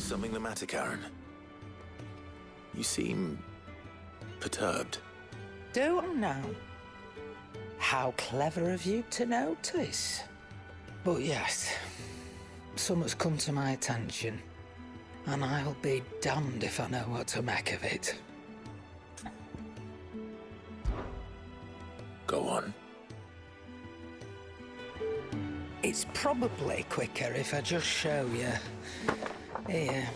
Something the matter, Karen? You seem perturbed. Do I now? How clever of you to notice. But yes, something's come to my attention, and I'll be damned if I know what to make of it. Go on. It's probably quicker if I just show you. Here.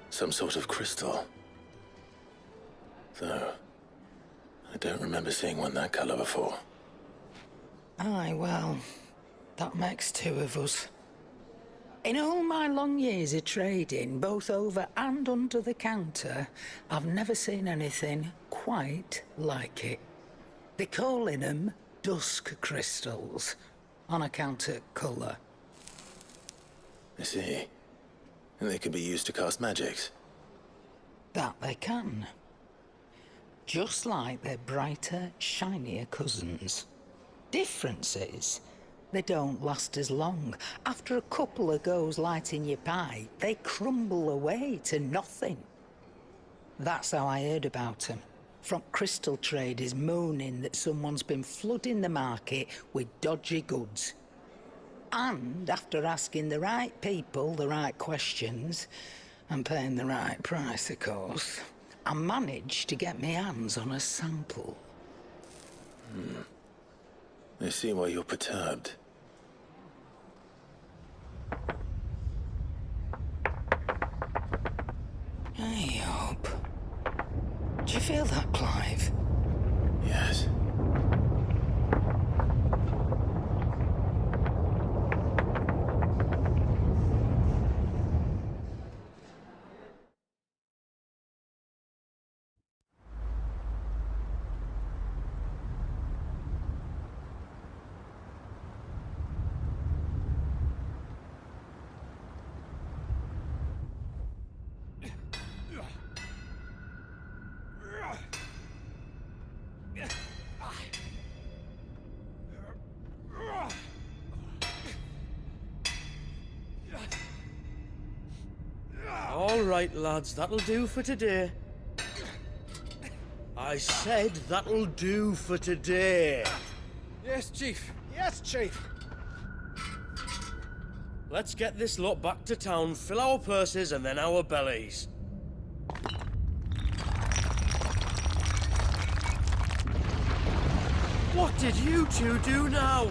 Some sort of crystal. Though, I don't remember seeing one that color before. Aye, well, that makes two of us. In all my long years of trading, both over and under the counter, I've never seen anything quite like it. They're calling them dusk crystals, on account of colour. I see. And they could be used to cast magics. That they can. Just like their brighter, shinier cousins. Difference is, they don't last as long. After a couple of goes lighting your pipe, they crumble away to nothing. That's how I heard about them. From crystal traders moaning that someone's been flooding the market with dodgy goods. And after asking the right people the right questions, and paying the right price, of course, I managed to get my hands on a sample. I see why you're perturbed. Hey, Hope. Do you feel that, Clive? Yes. All right, lads, that'll do for today. I said that'll do for today. Yes, Chief. Yes, Chief. Let's get this lot back to town, fill our purses and then our bellies. What did you two do now?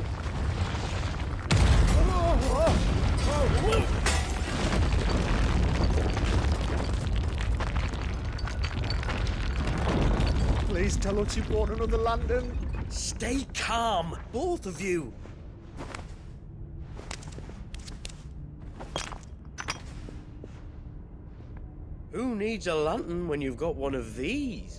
Please tell us you brought another lantern. Stay calm, both of you. Who needs a lantern when you've got one of these?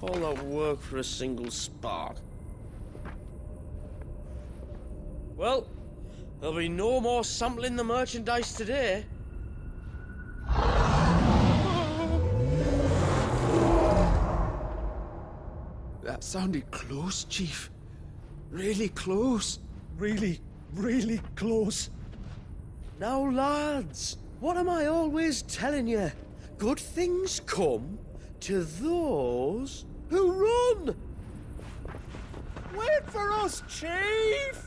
All that work for a single spark. Well, there'll be no more sampling the merchandise today. That sounded close, Chief. Really close. Really, really close. Now, lads, what am I always telling you? Good things come to those who run! Wait for us, Chief!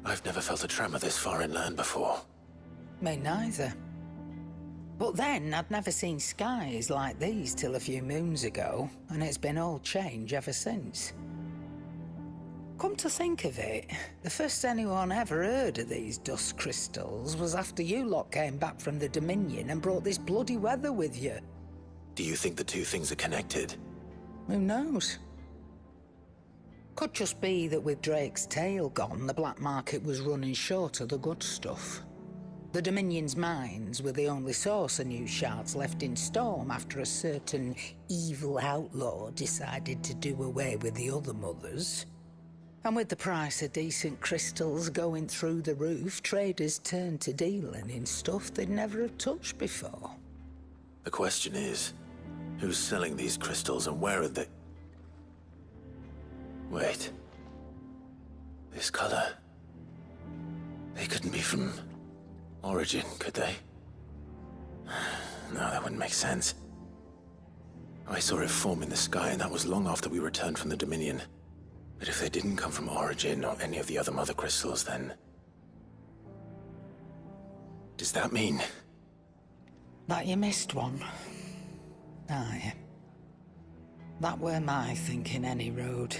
I've never felt a tremor this far inland before. Me neither. But then, I'd never seen skies like these till a few moons ago, and it's been all change ever since. Come to think of it, the first anyone ever heard of these dust crystals was after you lot came back from the Dominion and brought this bloody weather with you. Do you think the two things are connected? Who knows? Could just be that with Drake's tail gone, the black market was running short of the good stuff. The Dominion's mines were the only source of new shards left in Storm after a certain evil outlaw decided to do away with the other mothers. And with the price of decent crystals going through the roof, traders turned to dealing in stuff they'd never have touched before. The question is, who's selling these crystals and where are they? Wait. This color. They couldn't be from Origin, could they? No, that wouldn't make sense. I saw it form in the sky, and that was long after we returned from the Dominion. But if they didn't come from Origin or any of the other mother crystals, then... does that mean... That you missed one? Aye. That were my thinking, any road.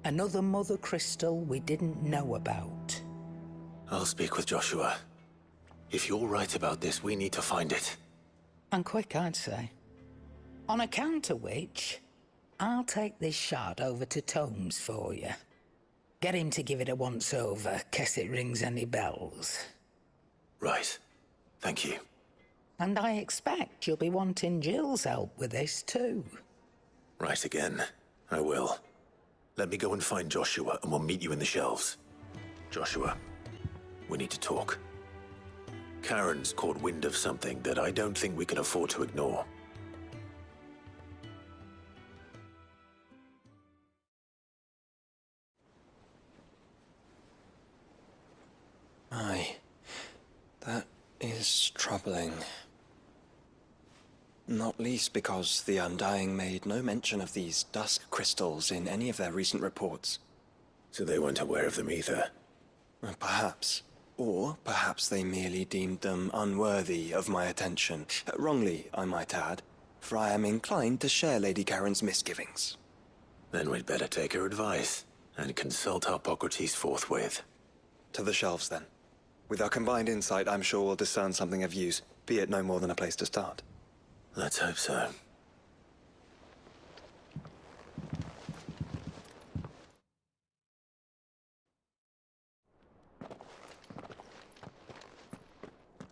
Another mother crystal we didn't know about. I'll speak with Joshua. If you're right about this, we need to find it. And quick, I'd say. On account of which, I'll take this shard over to Tomes for you. Get him to give it a once-over, case it rings any bells. Right. Thank you. And I expect you'll be wanting Jill's help with this too. Right again. I will. Let me go and find Joshua, and we'll meet you in the shelves. Joshua, we need to talk. Karen's caught wind of something that I don't think we can afford to ignore. Aye. That is troubling. Not least because the Undying made no mention of these dusk crystals in any of their recent reports. So they weren't aware of them either. Perhaps. Or perhaps they merely deemed them unworthy of my attention. Wrongly, I might add, for I am inclined to share Lady Karen's misgivings. Then we'd better take her advice and consult Harpocrates forthwith. To the shelves, then. With our combined insight, I'm sure we'll discern something of use, be it no more than a place to start. Let's hope so.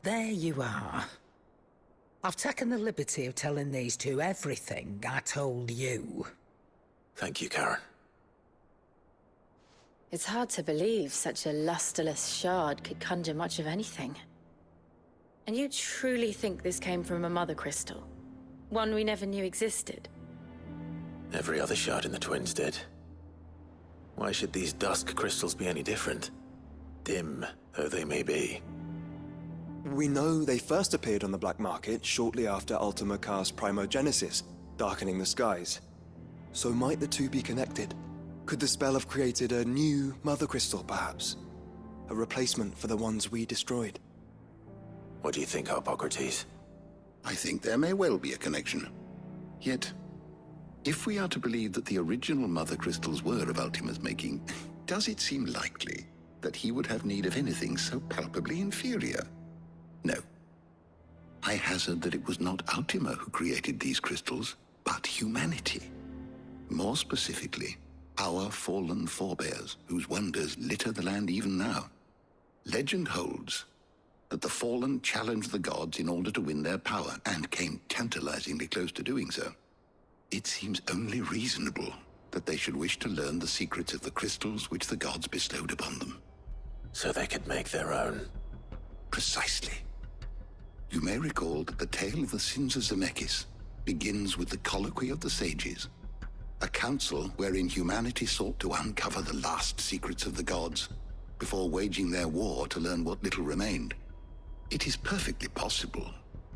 There you are. I've taken the liberty of telling these two everything I told you. Thank you, Karen. It's hard to believe such a lusterless shard could conjure much of anything. And you truly think this came from a mother crystal? One we never knew existed? Every other shard in the Twins did. Why should these dusk crystals be any different? Dim though they may be. We know they first appeared on the black market shortly after Ultima cast Primogenesis, darkening the skies. So might the two be connected? Could the spell have created a new mother crystal, perhaps? A replacement for the ones we destroyed? What do you think, Harpocrates? I think there may well be a connection. Yet, if we are to believe that the original mother crystals were of Ultima's making, does it seem likely that he would have need of anything so palpably inferior? No. I hazard that it was not Ultima who created these crystals, but humanity. More specifically, our fallen forebears, whose wonders litter the land even now. Legend holds that the fallen challenged the gods in order to win their power, and came tantalizingly close to doing so. It seems only reasonable that they should wish to learn the secrets of the crystals which the gods bestowed upon them. So they could make their own. Precisely. You may recall that the tale of the sins of Zemeckis begins with the Colloquy of the Sages, a council wherein humanity sought to uncover the last secrets of the gods before waging their war to learn what little remained. It is perfectly possible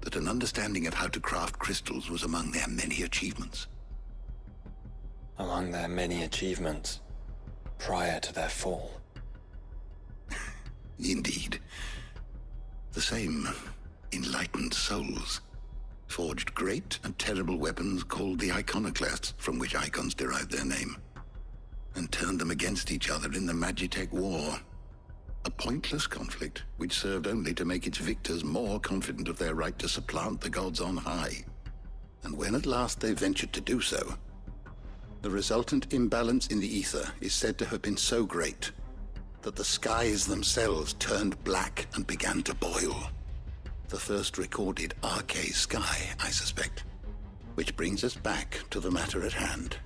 that an understanding of how to craft crystals was among their many achievements. Among their many achievements, prior to their fall. Indeed. The same enlightened souls forged great and terrible weapons called the iconoclasts, from which icons derived their name. and turned them against each other in the Magitech War. A pointless conflict which served only to make its victors more confident of their right to supplant the gods on high. And when at last they ventured to do so, the resultant imbalance in the ether is said to have been so great that the skies themselves turned black and began to boil. The first recorded Arcade sky, I suspect. Which brings us back to the matter at hand.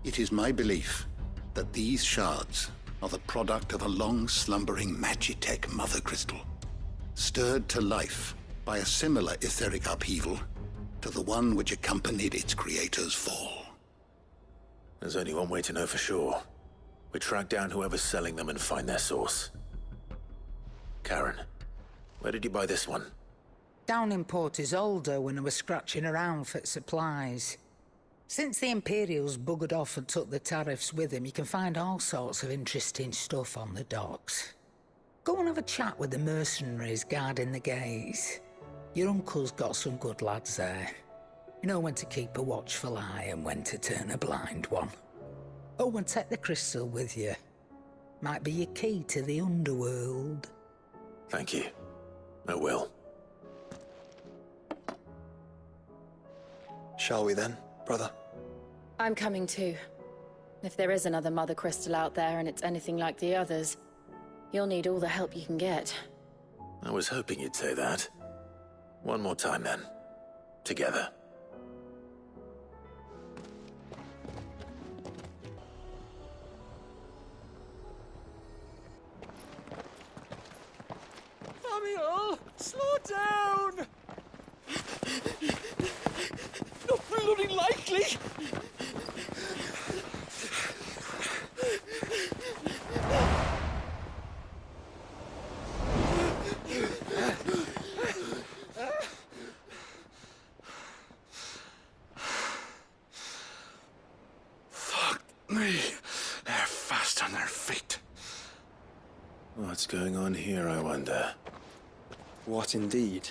It is my belief that these shards are the product of a long-slumbering Magitech mother crystal, stirred to life by a similar etheric upheaval to the one which accompanied its creator's fall. There's only one way to know for sure. We track down whoever's selling them and find their source. Karen, where did you buy this one? Down in Port Isolde when I was scratching around for supplies. Since the Imperials buggered off and took the tariffs with them, you can find all sorts of interesting stuff on the docks. Go and have a chat with the mercenaries guarding the gates. Your uncle's got some good lads there. You know when to keep a watchful eye and when to turn a blind one. Oh, and take the crystal with you. Might be your key to the underworld. Thank you. I will. Shall we then, brother? I'm coming too. If there is another Mother Crystal out there and it's anything like the others, you'll need all the help you can get. I was hoping you'd say that. One more time then. Together. Samuel, slow down! Not bloody likely! Fuck me. They're fast on their feet. What's going on here, I wonder? What indeed?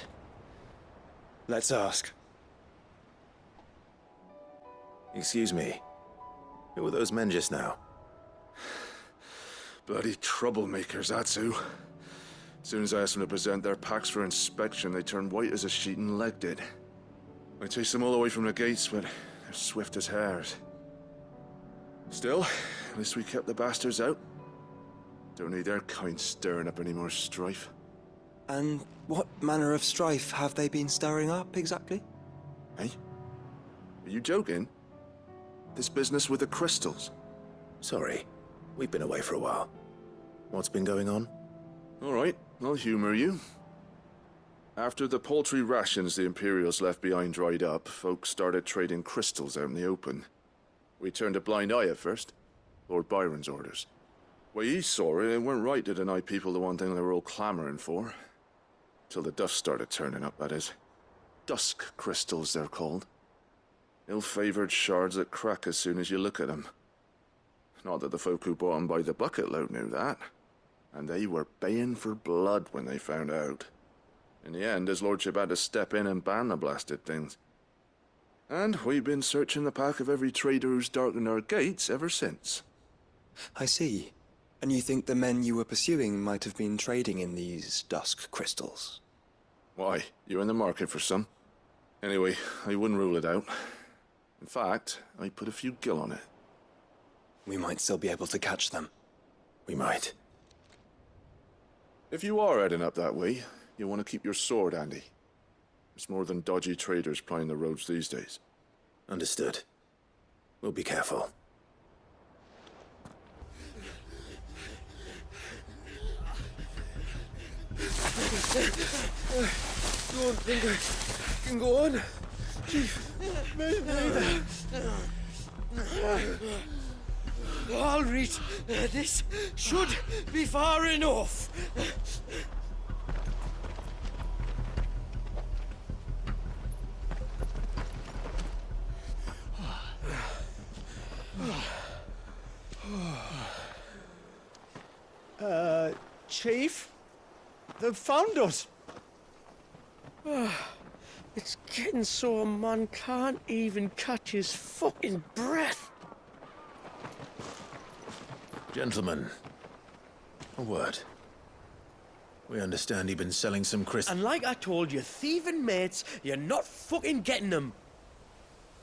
Let's ask. Excuse me. Who were those men just now? Bloody troublemakers, that's who. As soon as I asked them to present their packs for inspection, they turned white as a sheet and legged it. I chased them all the way from the gates, but they're swift as hares. Still, at least we kept the bastards out. Don't need their kind stirring up any more strife. And what manner of strife have they been stirring up, exactly? Hey? Are you joking? This business with the crystals? Sorry. We've been away for a while. What's been going on? All right, I'll humor you. After the paltry rations the Imperials left behind dried up, folks started trading crystals out in the open. We turned a blind eye at first. Lord Byron's orders. Way he saw it, it weren't right to deny people the one thing they were all clamoring for. Till the dust started turning up, that is. Dusk crystals, they're called. Ill-favored shards that crack as soon as you look at them. Not that the folk who bought them by the bucket load knew that. And they were baying for blood when they found out. In the end, his lordship had to step in and ban the blasted things. And we've been searching the pack of every trader who's darkened our gates ever since. I see. And you think the men you were pursuing might have been trading in these dusk crystals? Why, you're in the market for some. Anyway, I wouldn't rule it out. In fact, I put a few gil on it. We might still be able to catch them. We might. If you are heading up that way, you'll want to keep your sword handy. There's more than dodgy traders plying the roads these days. Understood. We'll be careful. Don't think I can go on. Chief, maybe. I'll reach. This should be far enough. Chief? They've found us. It's getting so a man can't even catch his fucking breath. Gentlemen, a word. We understand you've been selling some crystals. And like I told your thieving mates, you're not fucking getting them.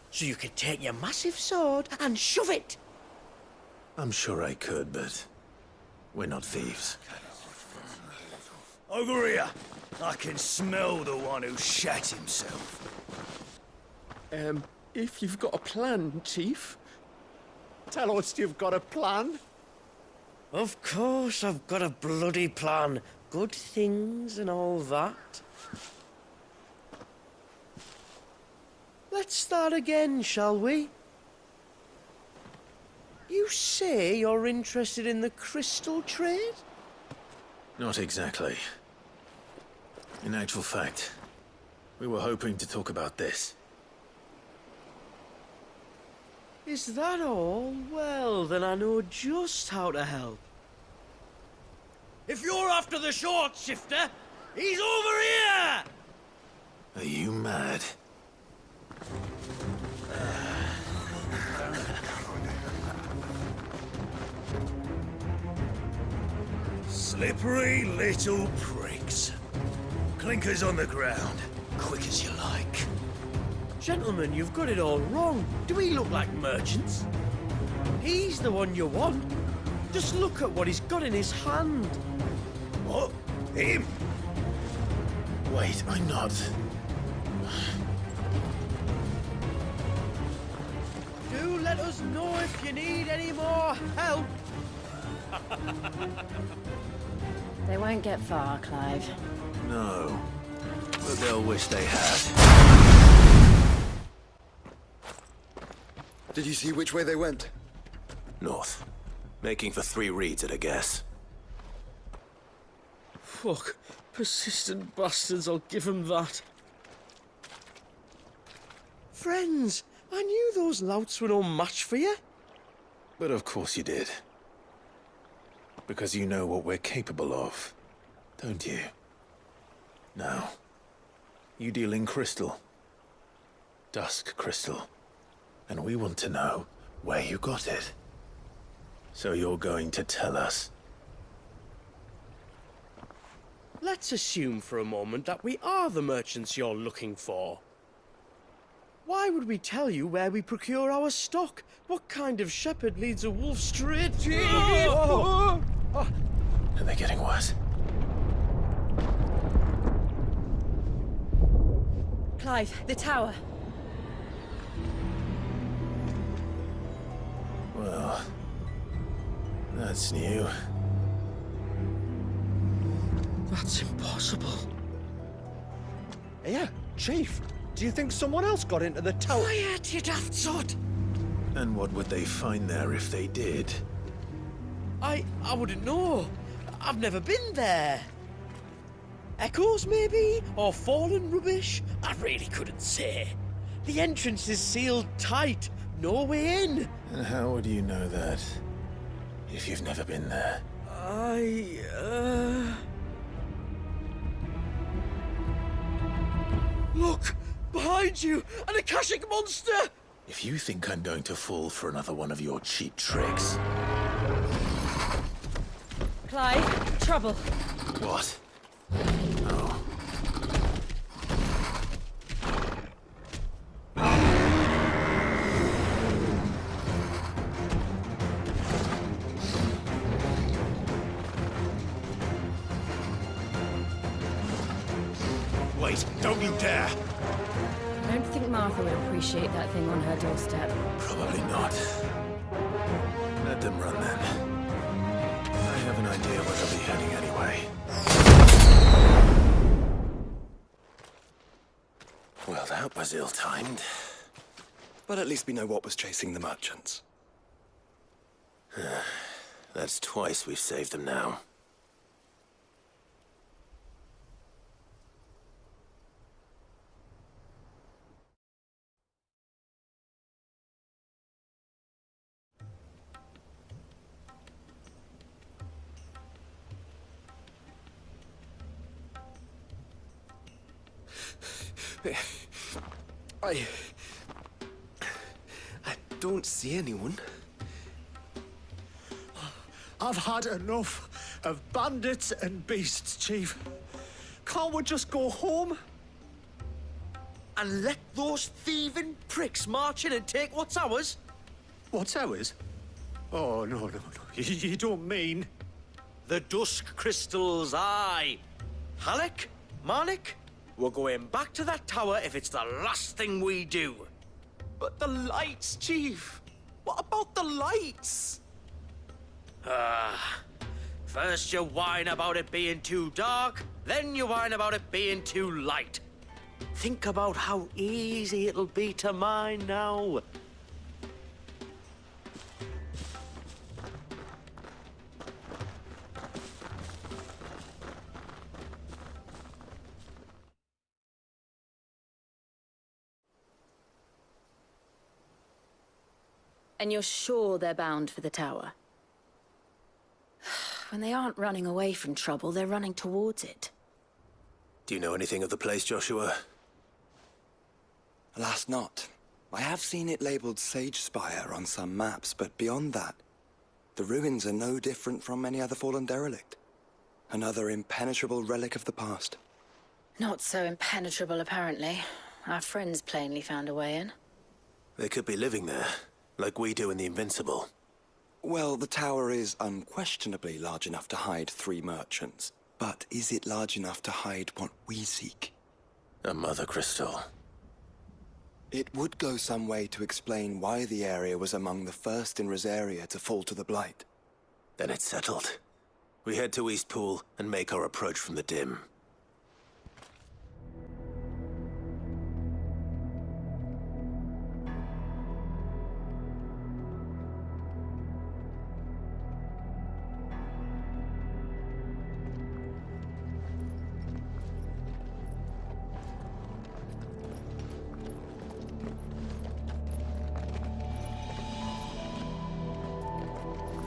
So you could take your massive sword and shove it. I'm sure I could, but we're not thieves. Over here. I can smell the one who shat himself. If you've got a plan, Chief. Tell us you've got a plan. Of course I've got a bloody plan. Good things and all that. Let's start again, shall we? You say you're interested in the crystal trade? Not exactly. In actual fact, we were hoping to talk about this. Is that all? Well, then I know just how to help. If you're after the short shifter, he's over here! Are you mad? Slippery little pricks. Clinkers on the ground, quick as you like. Gentlemen, you've got it all wrong. Do we look like merchants? He's the one you want. Just look at what he's got in his hand. What? Him? Wait, I'm not. Do let us know if you need any more help. They won't get far, Clive. No. But they'll wish they had. Did you see which way they went? North. Making for 3 reeds at a guess. Fuck. Persistent bastards, I'll give him that. Friends, I knew those louts were no match for you. But of course you did. Because you know what we're capable of, don't you? Now, you deal in crystal. Dusk crystal. And we want to know where you got it. So you're going to tell us? Let's assume for a moment that we are the merchants you're looking for. Why would we tell you where we procure our stock? What kind of shepherd leads a wolf straight to... Are they getting worse? Clive, the tower. Well, that's new. That's impossible. Yeah, Chief. Do you think someone else got into the tower? Quiet, you daft sod! And what would they find there if they did? I wouldn't know. I've never been there. Echoes, maybe? Or fallen rubbish? I really couldn't say. The entrance is sealed tight. No way in. And how would you know that? If you've never been there? Look! Behind you! An Akashic monster! If you think I'm going to fall for another one of your cheap tricks... Clive, trouble. What? Oh. Wait, don't you dare! I don't think Martha would appreciate that thing on her doorstep. Probably not. Let them run then. I have an idea where they'll be heading anyway. Well, that was ill-timed. But at least we know what was chasing the merchants. That's twice we've saved them now. I don't see anyone. I've had enough of bandits and beasts, Chief. Can't we just go home? And let those thieving pricks march in and take what's ours? What's ours? Oh, no. You don't mean... The Dusk Crystals, aye. Halleck, Marnik, we're going back to that tower if it's the last thing we do. But the lights, Chief. What about the lights? First you whine about it being too dark, then you whine about it being too light. Think about how easy it'll be to mine now. And you're sure they're bound for the tower? When they aren't running away from trouble, they're running towards it. Do you know anything of the place, Joshua? Alas, not. I have seen it labeled Sage Spire on some maps, but beyond that, the ruins are no different from any other fallen derelict. Another impenetrable relic of the past. Not so impenetrable, apparently. Our friends plainly found a way in. They could be living there, like we do in the Invincible. Well, the tower is unquestionably large enough to hide 3 merchants. But is it large enough to hide what we seek? A Mother Crystal. It would go some way to explain why the area was among the first in Rosaria to fall to the Blight. Then it's settled. We head to Eastpool and make our approach from the dim.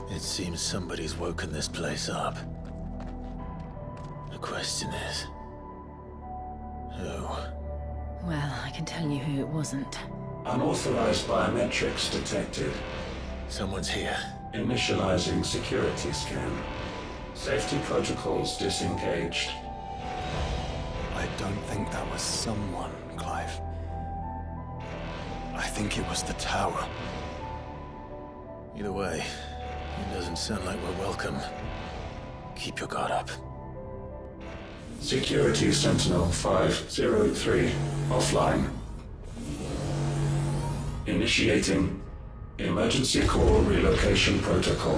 It seems somebody's woken this place up. The question is... who? Well, I can tell you who it wasn't. Unauthorized biometrics detected. Someone's here. Initializing security scan. Safety protocols disengaged. I don't think that was someone, Clive. I think it was the tower. Either way, it doesn't sound like we're welcome. Keep your guard up. Security Sentinel 503 offline. Initiating emergency core relocation protocol.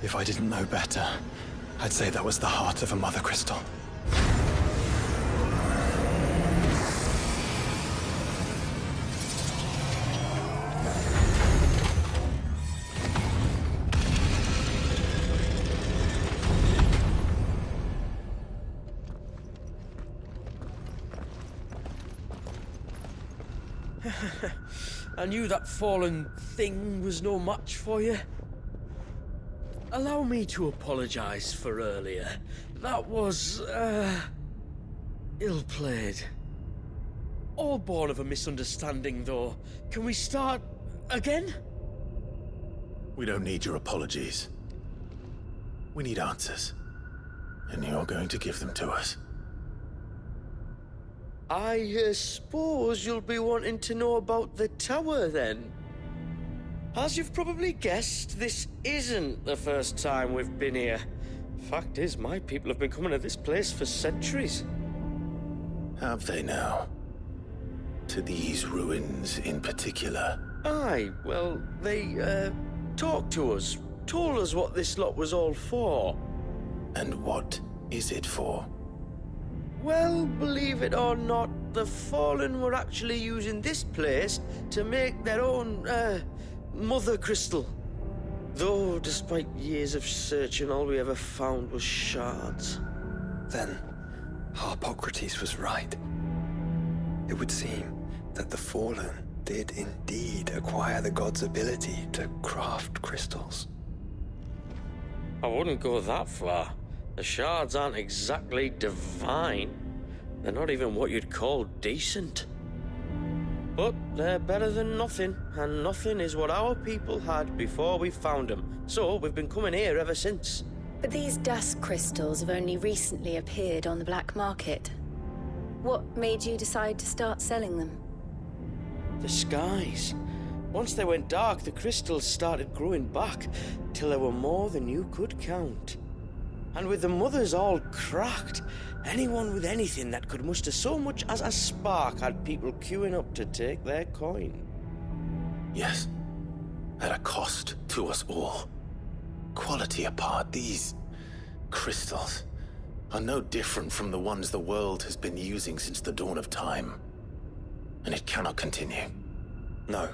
If I didn't know better, I'd say that was the heart of a Mother Crystal. I knew that fallen thing was no match for you. Allow me to apologize for earlier. That was, ill-played. All born of a misunderstanding, though. Can we start again? We don't need your apologies. We need answers. And you're going to give them to us. I suppose you'll be wanting to know about the tower, then? As you've probably guessed, this isn't the first time we've been here. Fact is, my people have been coming to this place for centuries. Have they now? To these ruins in particular? Aye, well, they, talked to us. Told us what this lot was all for. And what is it for? Well, believe it or not, the Fallen were actually using this place to make their own, Mother Crystal. Though, despite years of searching, all we ever found was shards. Then, Harpocrates was right. It would seem that the Fallen did indeed acquire the god's ability to craft crystals. I wouldn't go that far. The shards aren't exactly divine. They're not even what you'd call decent. But they're better than nothing, and nothing is what our people had before we found them. So we've been coming here ever since. But these dusk crystals have only recently appeared on the black market. What made you decide to start selling them? The skies. Once they went dark, the crystals started growing back, till there were more than you could count. And with the mothers all cracked, anyone with anything that could muster so much as a spark had people queuing up to take their coin. Yes, at a cost to us all. Quality apart, these crystals are no different from the ones the world has been using since the dawn of time. And it cannot continue. No,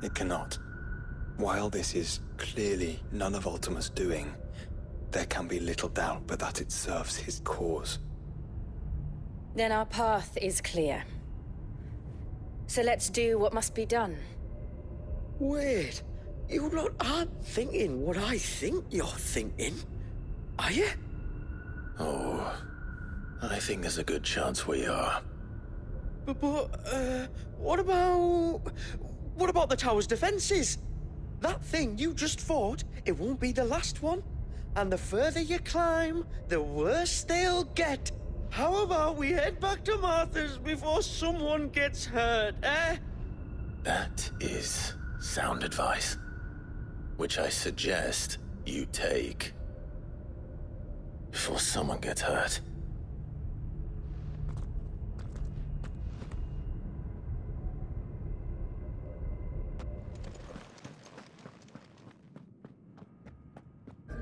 it cannot. While this is clearly none of Ultima's doing, there can be little doubt but that it serves his cause. Then our path is clear. So let's do what must be done. Wait, you lot aren't thinking what I think you're thinking, are you? Oh, I think there's a good chance we are. But what about the tower's defenses? That thing you just fought, it won't be the last one. And the further you climb, the worse they'll get. How about we head back to Martha's before someone gets hurt, eh? That is sound advice, which I suggest you take. Before someone gets hurt.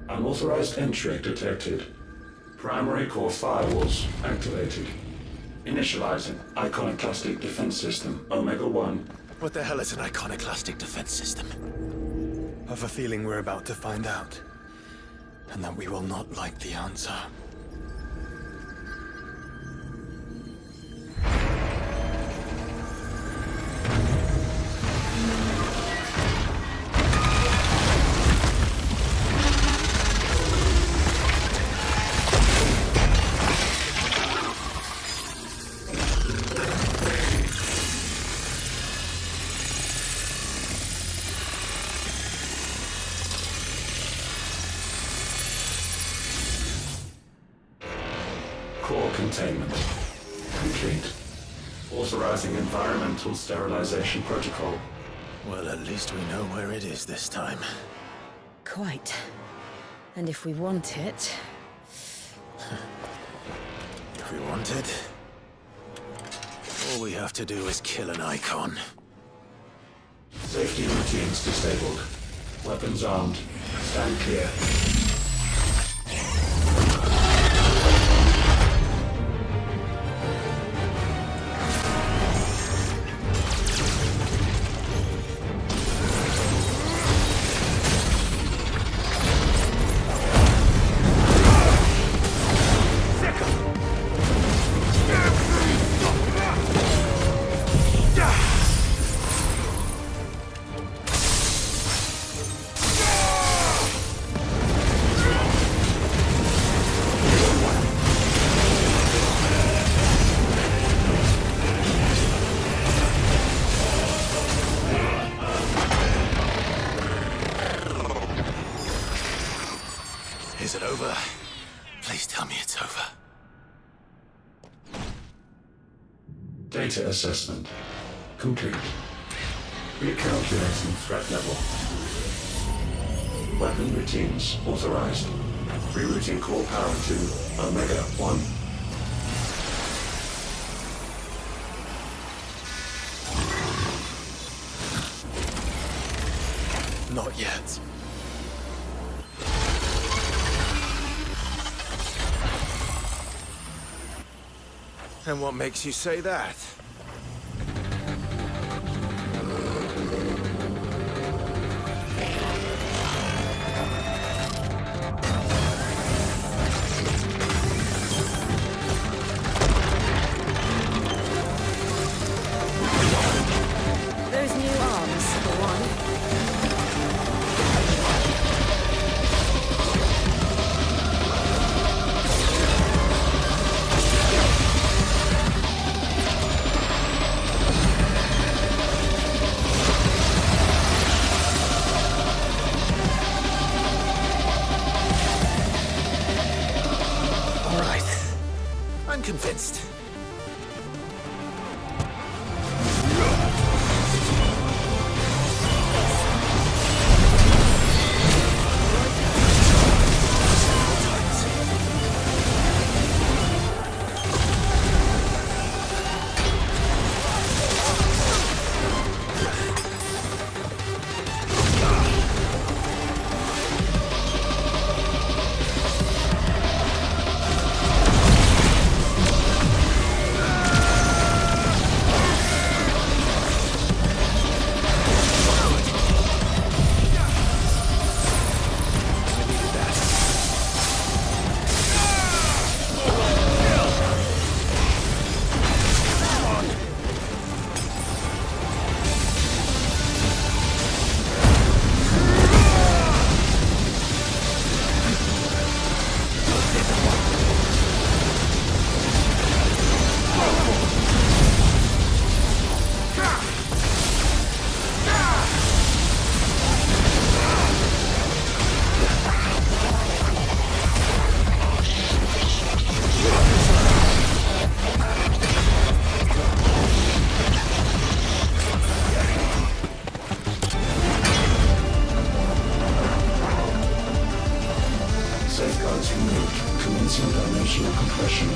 Unauthorized entry detected. Primary core firewalls activated. Initializing iconoclastic defense system Omega-1. What the hell is an iconoclastic defense system? I have a feeling we're about to find out. And that we will not like the answer. Core containment complete. Authorizing environmental sterilization protocol. Well, at least we know where it is this time. Quite. And if we want it... If we want it, all we have to do is kill an icon. Safety routines disabled. Weapons armed. Stand clear. Is it over? Please tell me it's over. Data assessment complete. Recalculating threat level. Weapon routines authorized. Rerouting core power to Omega-1. Not yet. And what makes you say that? Those new arms, for one. I'm convinced. Safeguards removed. Commencing dimensional compression.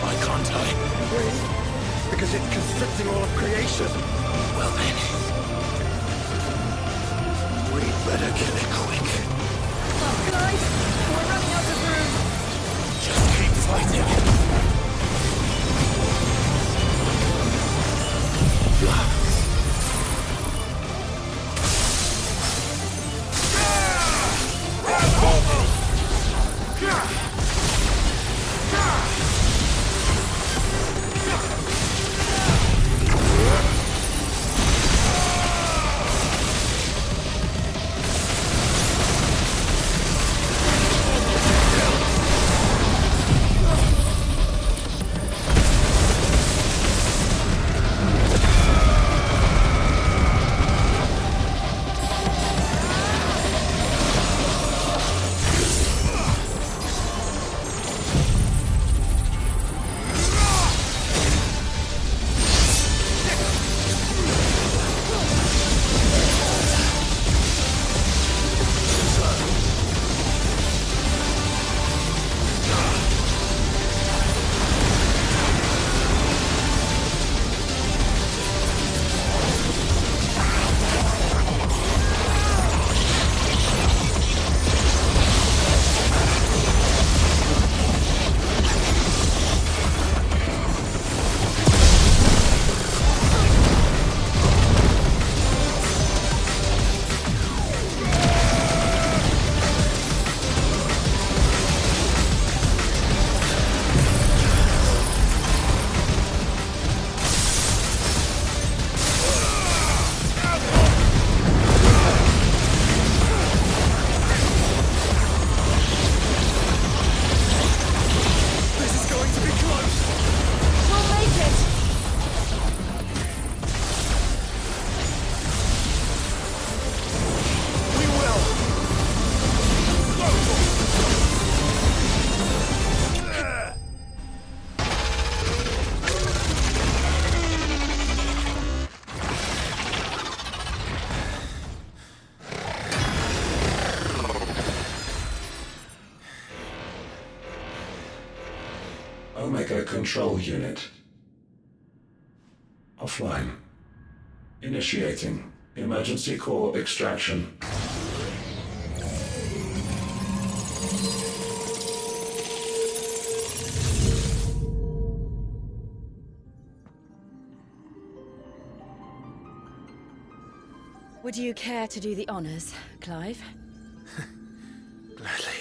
Why can't I? Breathe. Because it's constricting all of creation. Well then. We'd better kill it quick. Oh, guys, we're running out of room. Just keep fighting. Omega Control Unit. Offline. Initiating emergency core extraction. Would you care to do the honors, Clive? Gladly.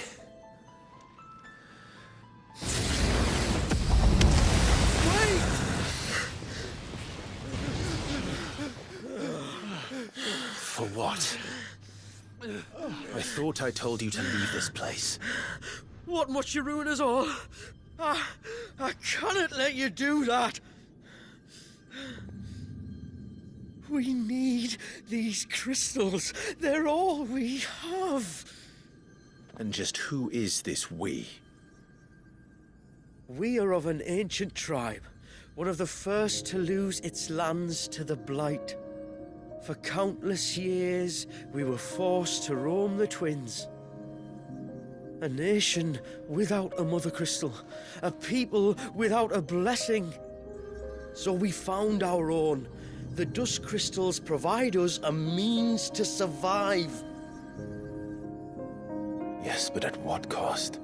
For what? I thought I told you to leave this place. What must you ruin us all? I cannot let you do that. We need these crystals. They're all we have. And just who is this we? We are of an ancient tribe, one of the first to lose its lands to the Blight. For countless years, we were forced to roam the Twins. A nation without a Mother Crystal, a people without a blessing. So we found our own. The Dusk Crystals provide us a means to survive. Yes, but at what cost?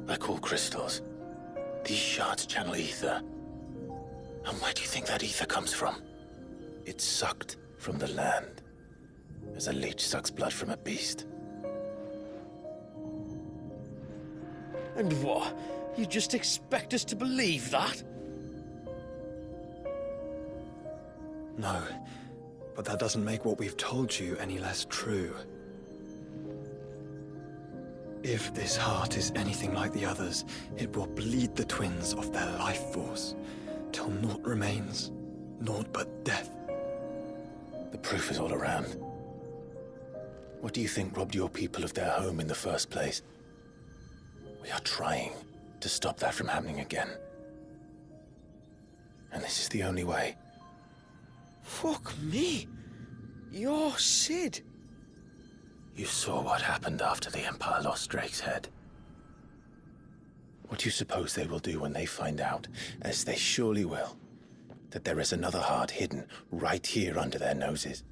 Like all crystals, these shards channel ether. And where do you think that ether comes from? It's sucked from the land, as a leech sucks blood from a beast. And what? You just expect us to believe that? No, but that doesn't make what we've told you any less true. If this heart is anything like the others, it will bleed the Twins of their life force, till naught remains, naught but death. The proof is all around. What do you think robbed your people of their home in the first place? We are trying to stop that from happening again. And this is the only way. Fuck me. You're Sid. You saw what happened after the Empire lost Drake's head. What do you suppose they will do when they find out, as they surely will, that there is another heart hidden right here under their noses?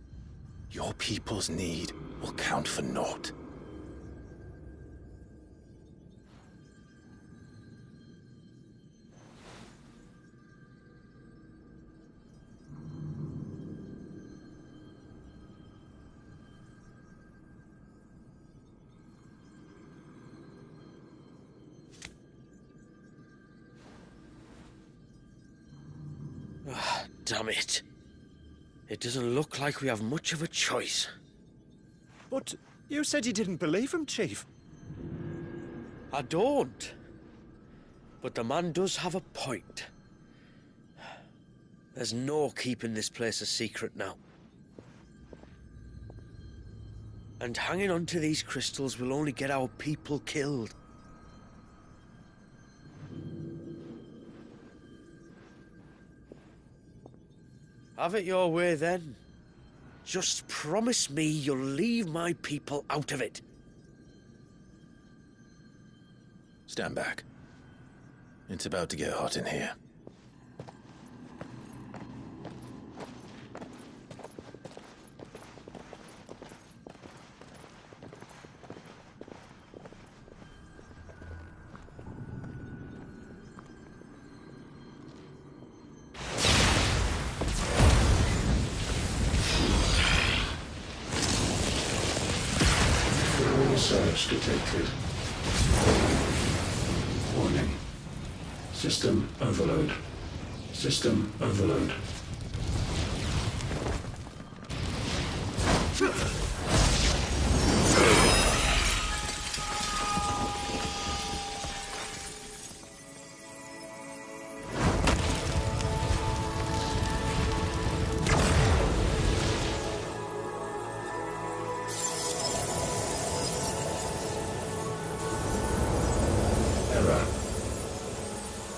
Your people's need will count for naught. Damn it. It doesn't look like we have much of a choice. But you said you didn't believe him, Chief. I don't. But the man does have a point. There's no keeping this place a secret now. And hanging on to these crystals will only get our people killed. Have it your way, then. Just promise me you'll leave my people out of it. Stand back. It's about to get hot in here. Surge detected. Warning. System overload. System overload.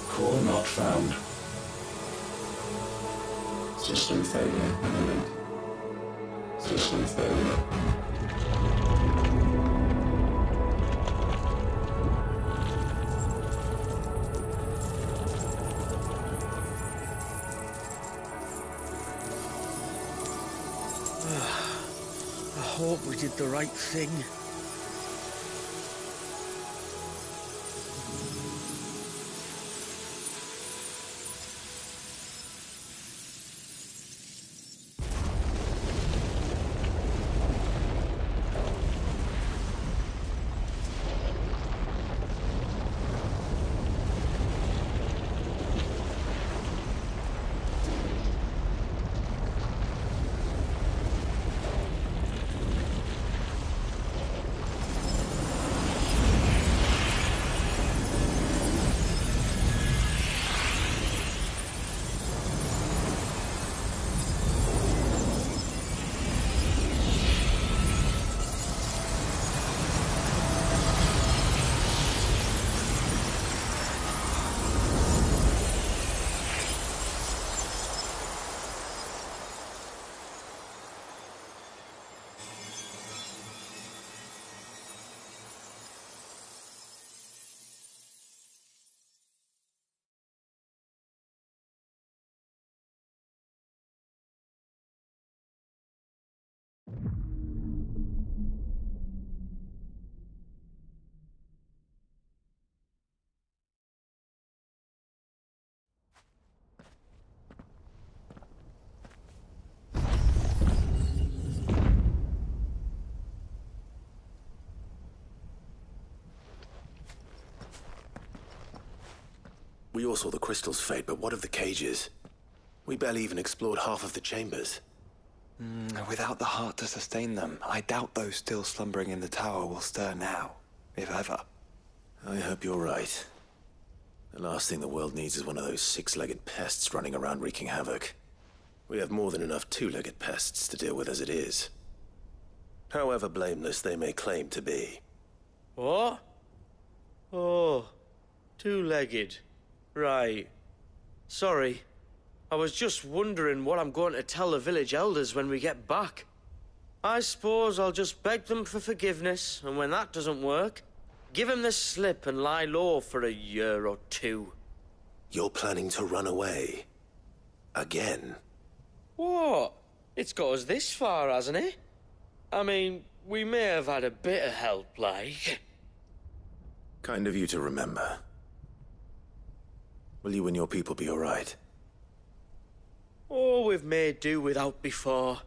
Core not found. System failure imminent. System failure. I hope we did the right thing. We all saw the crystal's fate, but what of the cages? We barely even explored half of the chambers. Without the heart to sustain them, I doubt those still slumbering in the tower will stir now, if ever. I hope you're right. The last thing the world needs is one of those six-legged pests running around wreaking havoc. We have more than enough two-legged pests to deal with as it is. However blameless they may claim to be. What? Oh, two-legged. Right. Sorry. I was just wondering what I'm going to tell the village elders when we get back. I suppose I'll just beg them for forgiveness, and when that doesn't work, give them the slip and lie low for a year or two. You're planning to run away? Again? What? It's got us this far, hasn't it? I mean, we may have had a bit of help, like. Kind of you to remember. Will you and your people be all right? Oh, we've made do without before.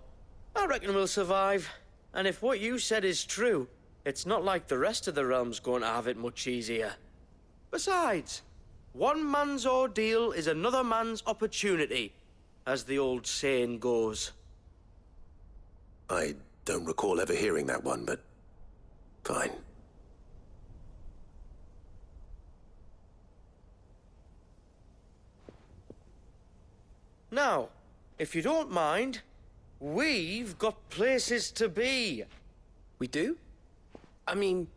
I reckon we'll survive. And if what you said is true, it's not like the rest of the realm's going to have it much easier. Besides, one man's ordeal is another man's opportunity, as the old saying goes. I don't recall ever hearing that one, but fine. Now, if you don't mind, we've got places to be. We do? I mean,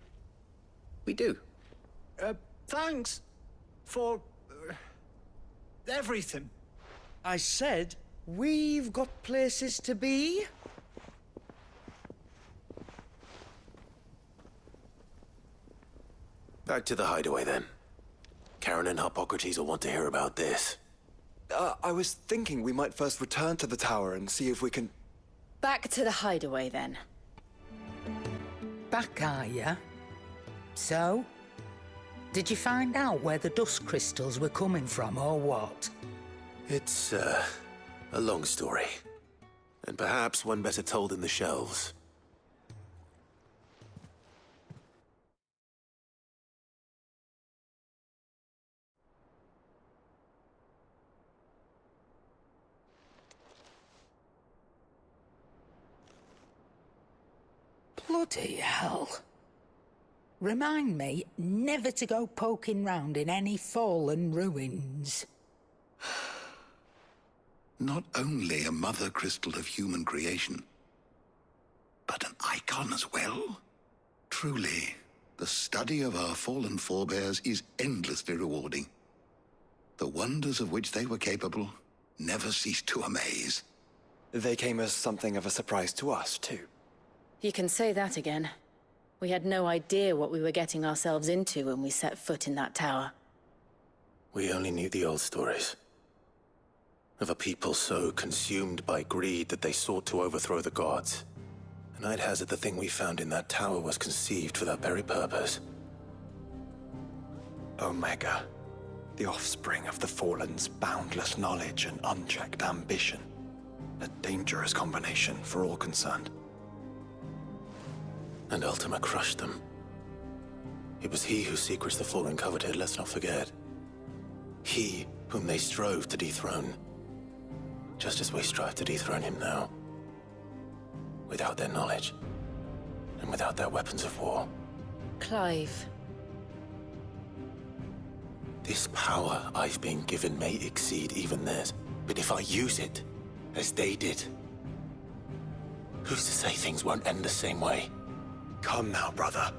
we do. Thanks for everything. I said we've got places to be. Back to the hideaway, then. Karen and Hippocrates will want to hear about this. I was thinking we might first return to the tower and see if we can... Back to the hideaway, then. Back, are ya? So? Did you find out where the dust crystals were coming from, or what? It's, a long story. And perhaps one better told in the shelves. Bloody hell. Remind me never to go poking round in any fallen ruins. Not only a mother crystal of human creation, but an icon as well. Truly, the study of our fallen forebears is endlessly rewarding. The wonders of which they were capable never cease to amaze. They came as something of a surprise to us, too. You can say that again. We had no idea what we were getting ourselves into when we set foot in that tower. We only knew the old stories. Of a people so consumed by greed that they sought to overthrow the gods. And I'd hazard the thing we found in that tower was conceived for that very purpose. Omega. The offspring of the Fallen's boundless knowledge and unchecked ambition. A dangerous combination for all concerned. And Ultima crushed them. It was he whose secrets the Fallen coveted, let's not forget. He whom they strove to dethrone. Just as we strive to dethrone him now. Without their knowledge. And without their weapons of war. Clive. This power I've been given may exceed even theirs. But if I use it, as they did, who's to say things won't end the same way? Come now, brother.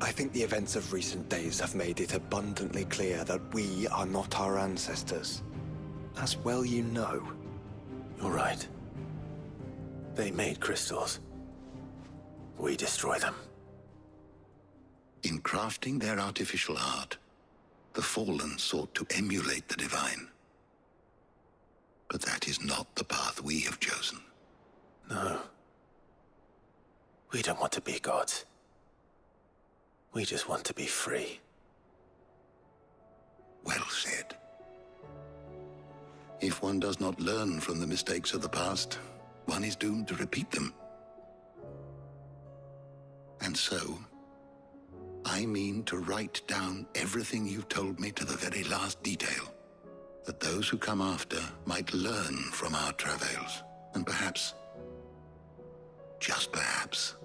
I think the events of recent days have made it abundantly clear that we are not our ancestors. As well you know. You're right. They made crystals. We destroy them. In crafting their artificial art, the Fallen sought to emulate the divine. But that is not the path we have chosen. No. We don't want to be gods. We just want to be free. Well said. If one does not learn from the mistakes of the past, one is doomed to repeat them. And so, I mean to write down everything you've told me to the very last detail. that those who come after might learn from our travails, and perhaps, just perhaps,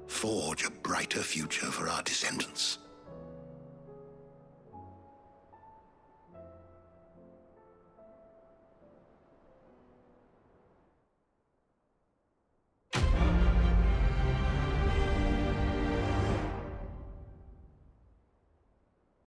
forge a brighter future for our descendants.